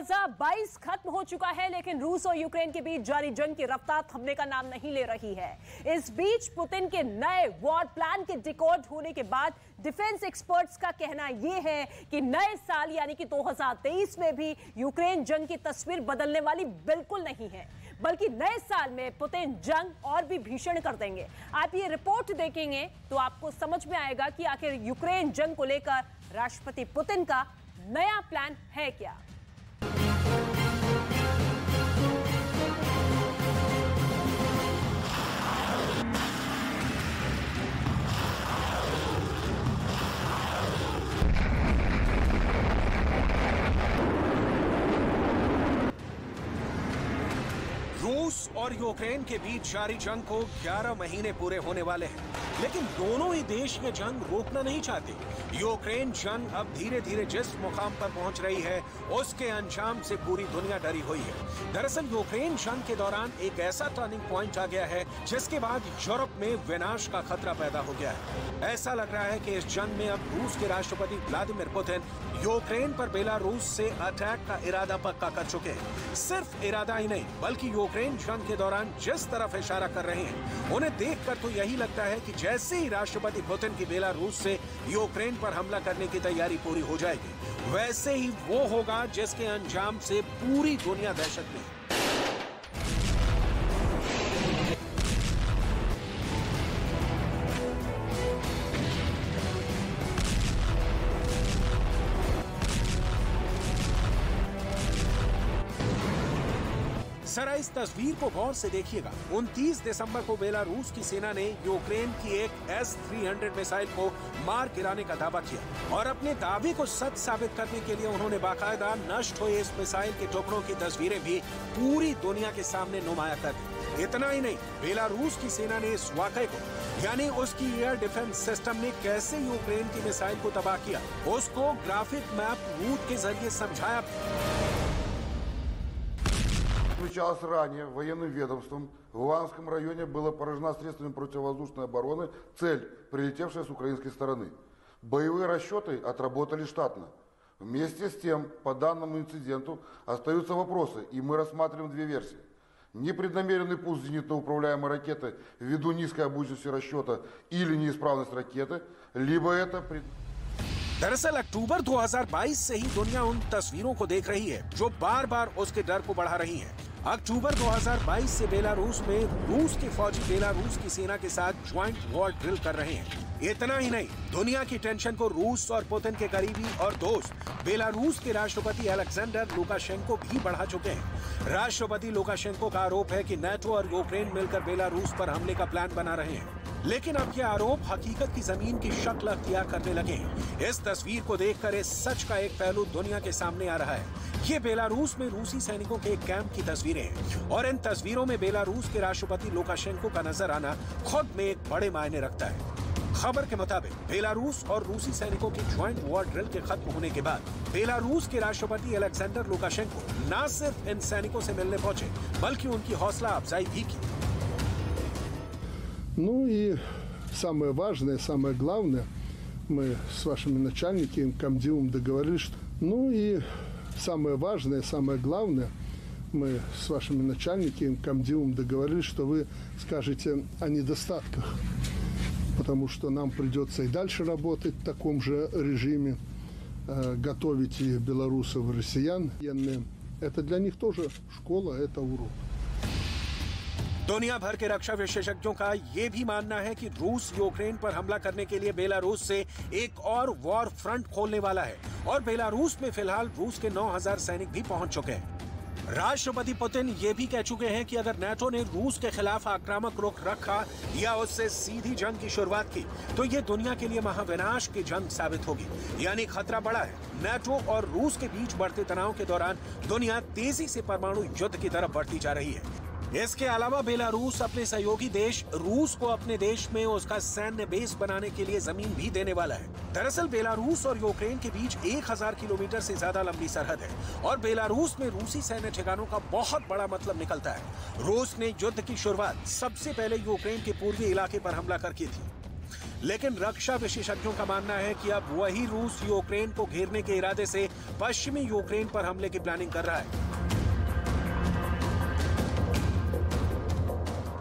2022 खत्म हो चुका है, लेकिन रूस और यूक्रेन के बीच जारी जंग की रफ्तार थमने का नाम नहीं ले रही है। इस बीच पुतिन के नए वॉर प्लान के डिकोड होने के बाद डिफेंस एक्सपर्ट्स का कहना यह है कि नए साल यानी कि 2023 में भी यूक्रेन जंग की तस्वीर बदलने वाली बिल्कुल नहीं है, बल्कि नए साल में पुतिन जंग और भी भीषण कर देंगे। आप ये रिपोर्ट देखेंगे तो आपको समझ में आएगा कि आखिर यूक्रेन जंग को लेकर राष्ट्रपति पुतिन का नया प्लान है क्या। रूस और यूक्रेन के बीच जारी जंग को 11 महीने पूरे होने वाले हैं, लेकिन दोनों ही देश ये जंग रोकना नहीं चाहते। यूक्रेन जंग अब धीरे धीरे जिस मुकाम पर पहुंच रही है, उसके अंजाम से पूरी दुनिया डरी हुई है। दरअसल यूक्रेन जंग के दौरान एक ऐसा टर्निंग पॉइंट आ गया है जिसके बाद यूरोप में विनाश का खतरा पैदा हो गया है। ऐसा लग रहा है कि इस जंग में अब रूस के राष्ट्रपति व्लादिमीर पुतिन यूक्रेन पर बेलारूस से अटैक का इरादा पक्का कर चुके हैं। सिर्फ इरादा ही नहीं, बल्कि यूक्रेन जंग के दौरान जिस तरफ इशारा कर रहे हैं, उन्हें देखकर तो यही लगता है कि जैसे ही राष्ट्रपति पुतिन की बेलारूस से यूक्रेन पर हमला करने की तैयारी पूरी हो जाएगी, वैसे ही वो होगा जिसके अंजाम से पूरी दुनिया दहशत में है। जरा इस तस्वीर को गौर से देखिएगा। 29 दिसंबर को बेलारूस की सेना ने यूक्रेन की एक S-300 मिसाइल को मार गिराने का दावा किया और अपने दावे को सच साबित करने के लिए उन्होंने बाकायदा नष्ट हुए इस मिसाइल के टुकड़ों की तस्वीरें भी पूरी दुनिया के सामने नुमाया कर दी। इतना ही नहीं, बेलारूस की सेना ने इस वाकये को यानी उसकी एयर डिफेंस सिस्टम ने कैसे यूक्रेन की मिसाइल को तबाह किया, उसको ग्राफिक मैप रूट के जरिए समझाया। Отмечалось ранее военным ведомством, в Луганском районе была поражена средствами противовоздушной обороны цель, прилетевшая с украинской стороны. Боевые расчеты отработали штатно. Вместе с тем, по данному инциденту остаются вопросы, и мы рассматриваем две версии. Непреднамеренный пуск зенитно-управляемой ракеты ввиду низкой обученности расчета или неисправность ракеты, либо это... दरअसल अक्टूबर 2022 से ही दुनिया उन तस्वीरों को देख रही है जो बार बार उसके डर को बढ़ा रही हैं। अक्टूबर 2022 से बेलारूस में रूस के फौजी बेलारूस की सेना के साथ ज्वाइंट वॉर ड्रिल कर रहे हैं। इतना ही नहीं, दुनिया की टेंशन को रूस और पुतिन के करीबी और दोस्त बेलारूस के राष्ट्रपति अलेक्जेंडर लुकाशेंको भी बढ़ा चुके हैं। राष्ट्रपति लुकाशेंको का आरोप है कि नाटो और यूक्रेन मिलकर बेलारूस पर हमले का प्लान बना रहे हैं, लेकिन अब ये आरोप हकीकत की जमीन की शक्ल अख्तियार करने लगे हैं। इस तस्वीर को देखकर इस सच का एक पहलू दुनिया के सामने आ रहा है। ये बेलारूस में रूसी सैनिकों के एक कैंप की तस्वीरें हैं और इन तस्वीरों में बेलारूस के राष्ट्रपति लुकाशेंको का नजर आना खुद में एक बड़े मायने रखता है। खबर के मुताबिक बेलारूस और रूसी सैनिकों की ज्वाइंट वॉर ड्रिल के खत्म होने के बाद बेलारूस के राष्ट्रपति अलेक्जेंडर लुकाशेंको न सिर्फ इन सैनिकों से मिलने पहुंचे, बल्कि उनकी हौसला अफजाई भी की। Ну и самое важное, самое главное, мы с вашими начальниками, комдивом договорились, что... Ну и самое важное, самое главное, мы с вашими начальниками, комдивом договорились, что вы скажете о недостатках, потому что нам придется и дальше работать в таком же режиме, готовить и белорусов, и россиян. Это для них тоже школа, это урок. दुनिया भर के रक्षा विशेषज्ञों का ये भी मानना है कि रूस यूक्रेन पर हमला करने के लिए बेलारूस से एक और वॉर फ्रंट खोलने वाला है और बेलारूस में फिलहाल रूस के 9,000 सैनिक भी पहुंच चुके हैं। राष्ट्रपति पुतिन ये भी कह चुके हैं कि अगर नाटो ने रूस के खिलाफ आक्रामक रुख रखा या उससे सीधी जंग की शुरुआत की, तो ये दुनिया के लिए महाविनाश की जंग साबित होगी। यानी खतरा बड़ा है। नाटो और रूस के बीच बढ़ते तनाव के दौरान दुनिया तेजी से परमाणु युद्ध की तरफ बढ़ती जा रही है। इसके अलावा बेलारूस अपने सहयोगी देश रूस को अपने देश में उसका सैन्य बेस बनाने के लिए जमीन भी देने वाला है। दरअसल बेलारूस और यूक्रेन के बीच 1000 किलोमीटर से ज्यादा लंबी सरहद है और बेलारूस में रूसी सैन्य ठिकानों का बहुत बड़ा मतलब निकलता है। रूस ने युद्ध की शुरुआत सबसे पहले यूक्रेन के पूर्वी इलाके पर हमला करके थी। लेकिन रक्षा विशेषज्ञों का मानना है कि अब वही रूस यूक्रेन को घेरने के इरादे से पश्चिमी यूक्रेन पर हमले की प्लानिंग कर रहा है।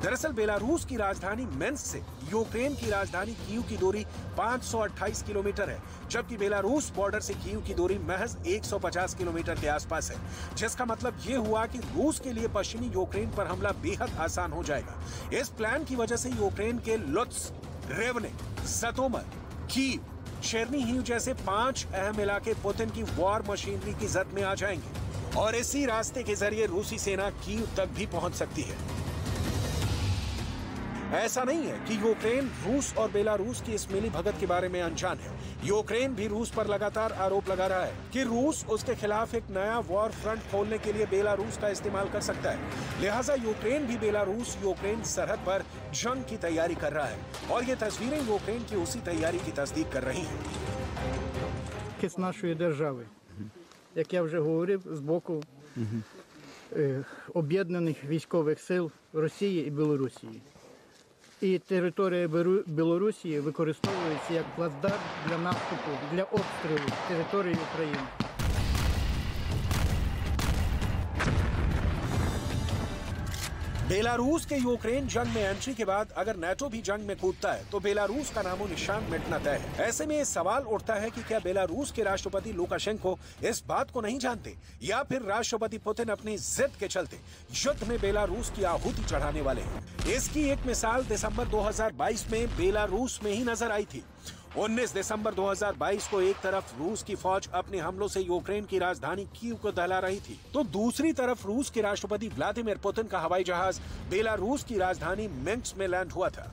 दरअसल बेलारूस की राजधानी मिन्स्क से यूक्रेन की राजधानी कीव की दूरी 528 किलोमीटर है, जबकि बेलारूस बॉर्डर से कीव की दूरी महज 150 किलोमीटर के आसपास है, जिसका मतलब ये हुआ कि रूस के लिए पश्चिमी यूक्रेन पर हमला बेहद आसान हो जाएगा। इस प्लान की वजह से यूक्रेन के लुत्स्क, रेवने, ज़टोमर, कीव, चेर्निहिव जैसे 5 अहम इलाके पुतिन की वॉर मशीनरी की जद में आ जाएंगे और इसी रास्ते के जरिए रूसी सेना कीव तक भी पहुंच सकती है। ऐसा नहीं है कि यूक्रेन रूस और बेलारूस की इस मिली भगत के बारे में अनजान है। यूक्रेन भी रूस पर लगातार आरोप लगा रहा है कि रूस उसके खिलाफ एक नया वॉर फ्रंट खोलने के लिए बेलारूस का इस्तेमाल कर सकता है। लिहाजा यूक्रेन भी बेलारूस यूक्रेन सरहद पर जंग की तैयारी कर रहा है और ये तस्वीरें यूक्रेन की उसी तैयारी की तस्दीक कर रही हैं। З нашої держави, як я вже говорив, з боку об'єднаних військових сил Росії і Білорусі. І територія Білорусі використовується як плацдарм для наступу, для обстрілу території України. बेलारूस के यूक्रेन जंग में एंट्री के बाद अगर नाटो भी जंग में कूदता है तो बेलारूस का नामो निशान मिटना तय है। ऐसे में ये सवाल उठता है कि क्या बेलारूस के राष्ट्रपति लुकाशेंको इस बात को नहीं जानते या फिर राष्ट्रपति पुतिन अपनी जिद के चलते युद्ध में बेलारूस की आहुति चढ़ाने वाले हैं। इसकी एक मिसाल दिसंबर 2022 में बेलारूस में ही नजर आई थी। 19 दिसंबर 2022 को एक तरफ रूस की फौज अपने हमलों से यूक्रेन की राजधानी कीव को दहला रही थी, तो दूसरी तरफ रूस के राष्ट्रपति व्लादिमीर पुतिन का हवाई जहाज बेलारूस की राजधानी मिन्स्क में लैंड हुआ था।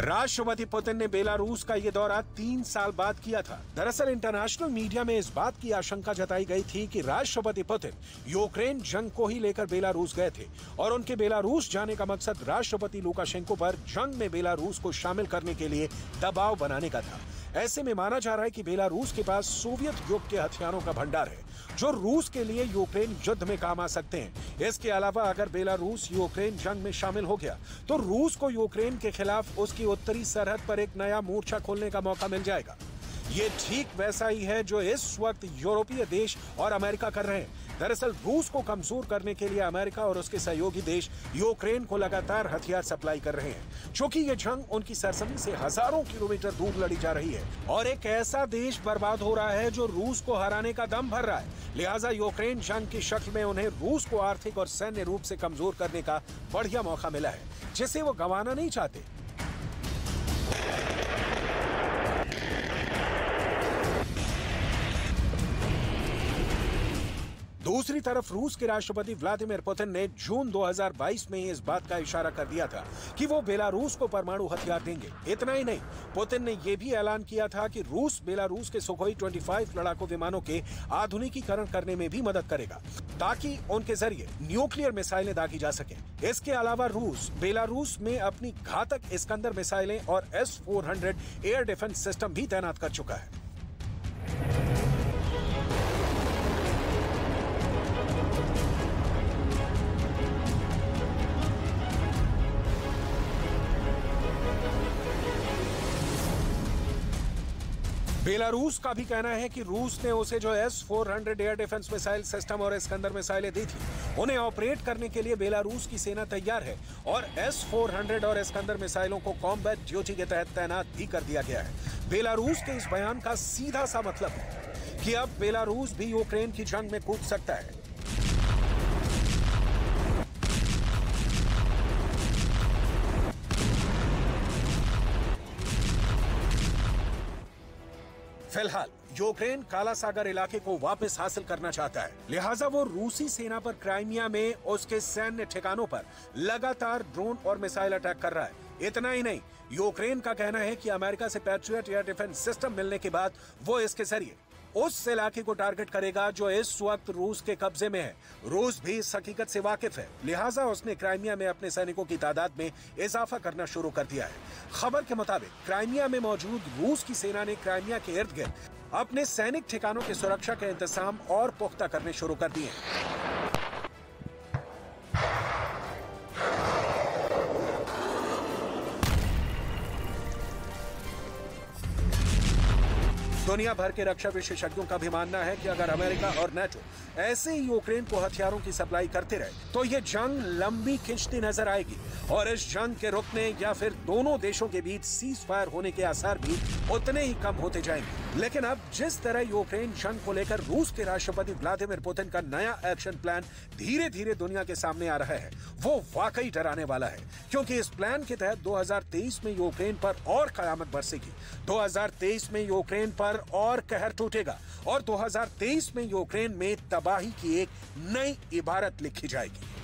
राष्ट्रपति पुतिन ने बेलारूस का ये दौरा 3 साल बाद किया था। दरअसल इंटरनेशनल मीडिया में इस बात की आशंका जताई गई थी कि राष्ट्रपति पुतिन यूक्रेन जंग को ही लेकर बेलारूस गए थे और उनके बेलारूस जाने का मकसद राष्ट्रपति लुकाशेंको पर जंग में बेलारूस को शामिल करने के लिए दबाव बनाने का था। ऐसे में माना जा रहा है कि बेलारूस के पास सोवियत युग के हथियारों का भंडार है जो रूस के लिए यूक्रेन युद्ध में काम आ सकते हैं। इसके अलावा अगर बेलारूस यूक्रेन जंग में शामिल हो गया तो रूस को यूक्रेन के खिलाफ उसकी उत्तरी सरहद पर एक नया मोर्चा खोलने का मौका मिल जाएगा। ये ठीक वैसा ही है जो इस वक्त यूरोपीय देश और अमेरिका कर रहे हैं। दरअसल रूस को कमजोर करने के लिए अमेरिका और उसके सहयोगी देश यूक्रेन को लगातार हथियार सप्लाई कर रहे हैं, क्योंकि ये जंग उनकी सरजमीं से हजारों किलोमीटर दूर लड़ी जा रही है और एक ऐसा देश बर्बाद हो रहा है जो रूस को हराने का दम भर रहा है। लिहाजा यूक्रेन जंग की शक्ल में उन्हें रूस को आर्थिक और सैन्य रूप से कमजोर करने का बढ़िया मौका मिला है, जिसे वो गंवाना नहीं चाहते। दूसरी तरफ रूस के राष्ट्रपति व्लादिमीर पुतिन ने जून 2022 में इस बात का इशारा कर दिया था कि वो बेलारूस को परमाणु हथियार देंगे। इतना ही नहीं, पुतिन ने यह भी ऐलान किया था कि रूस बेलारूस के सुखोई 25 लड़ाकू विमानों के आधुनिकीकरण करने में भी मदद करेगा ताकि उनके जरिए न्यूक्लियर मिसाइलें दागी जा सके। इसके अलावा रूस बेलारूस में अपनी घातक इस्कंदर मिसाइलें और S-400 एयर डिफेंस सिस्टम भी तैनात कर चुका है। बेलारूस का भी कहना है कि रूस ने उसे जो S-400 air defence missile system और इस्कंदर मिसाइलें दी थी, उन्हें ऑपरेट करने के लिए बेलारूस की सेना तैयार है और S-400 और इस्कंदर मिसाइलों को कॉम्बैट ड्यूटी के तहत तैनात भी कर दिया गया है। बेलारूस के इस बयान का सीधा सा मतलब है कि अब बेलारूस भी यूक्रेन की जंग में कूद सकता है। फिलहाल यूक्रेन काला सागर इलाके को वापस हासिल करना चाहता है, लिहाजा वो रूसी सेना पर क्राइमिया में उसके सैन्य ठिकानों पर लगातार ड्रोन और मिसाइल अटैक कर रहा है। इतना ही नहीं, यूक्रेन का कहना है कि अमेरिका से पैट्रियट एयर डिफेंस सिस्टम मिलने के बाद वो इसके जरिए उस इलाके को टारगेट करेगा जो इस वक्त रूस के कब्जे में है। रूस भी इस हकीकत से वाकिफ है, लिहाजा उसने क्राइमिया में अपने सैनिकों की तादाद में इजाफा करना शुरू कर दिया है। खबर के मुताबिक क्राइमिया में मौजूद रूस की सेना ने क्राइमिया के इर्द गिर्द अपने सैनिक ठिकानों की सुरक्षा के इंतजाम और पुख्ता करने शुरू कर दिए हैं। दुनिया भर के रक्षा विशेषज्ञों का भी मानना है कि अगर अमेरिका और नेटो ऐसे ही यूक्रेन को हथियारों की सप्लाई करते रहे तो ये जंग लंबी खिंचती नजर आएगी और इस जंग के रुकने या फिर दोनों देशों के बीच सीज फायर होने के आसार भी उतने ही कम होते जाएंगे। लेकिन अब जिस तरह यूक्रेन जंग को लेकर रूस के राष्ट्रपति व्लादिमीर पुतिन का नया एक्शन प्लान धीरे धीरे दुनिया के सामने आ रहा है, वो वाकई डराने वाला है, क्योंकि इस प्लान के तहत 2023 में यूक्रेन पर और कयामत बरसेगी, 2023 में यूक्रेन पर और कहर टूटेगा और 2023 में यूक्रेन में तबाही की एक नई इबारत लिखी जाएगी।